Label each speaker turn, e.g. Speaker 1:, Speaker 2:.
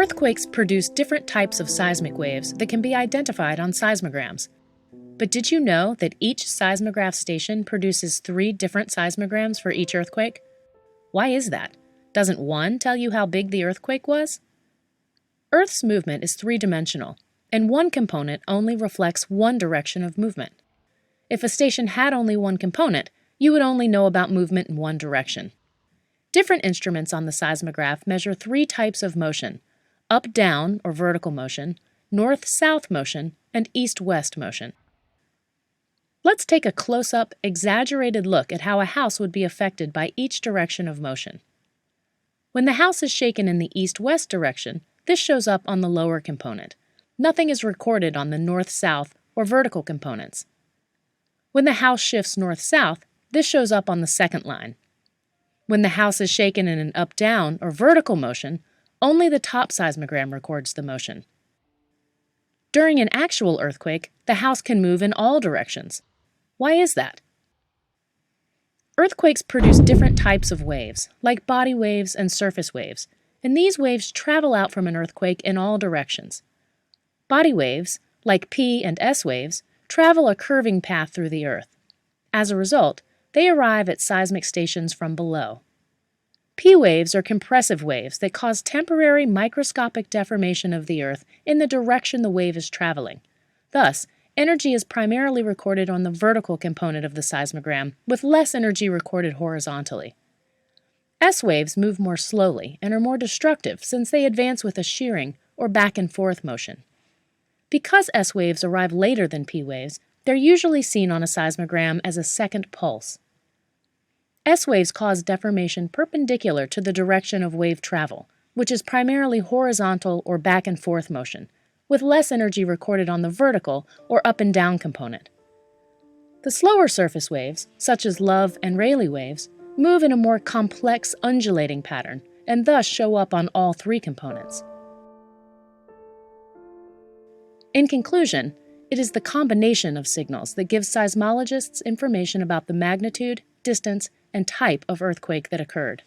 Speaker 1: Earthquakes produce different types of seismic waves that can be identified on seismograms. But did you know that each seismograph station produces 3 different seismograms for each earthquake? Why is that? Doesn't one tell you how big the earthquake was? Earth's movement is 3-dimensional, and one component only reflects one direction of movement. If a station had only one component, you would only know about movement in one direction. Different instruments on the seismograph measure 3 types of motion: up-down or vertical motion, north-south motion, and east-west motion. Let's take a close-up, exaggerated look at how a house would be affected by each direction of motion. When the house is shaken in the east-west direction, this shows up on the lower component. Nothing is recorded on the north-south or vertical components. When the house shifts north-south, this shows up on the second line. When the house is shaken in an up-down or vertical motion, only the top seismogram records the motion. During an actual earthquake, the house can move in all directions. Why is that? Earthquakes produce different types of waves, like body waves and surface waves, and these waves travel out from an earthquake in all directions. Body waves, like P and S waves, travel a curving path through the earth. As a result, they arrive at seismic stations from below. P waves are compressive waves that cause temporary microscopic deformation of the earth in the direction the wave is traveling. Thus, energy is primarily recorded on the vertical component of the seismogram, with less energy recorded horizontally. S waves move more slowly and are more destructive since they advance with a shearing or back and forth motion. Because S waves arrive later than P waves, they're usually seen on a seismogram as a second pulse. S waves cause deformation perpendicular to the direction of wave travel, which is primarily horizontal or back and forth motion, with less energy recorded on the vertical or up and down component. The slower surface waves, such as Love and Rayleigh waves, move in a more complex undulating pattern and thus show up on all 3 components. In conclusion, it is the combination of signals that gives seismologists information about the magnitude, distance, and type of earthquake that occurred.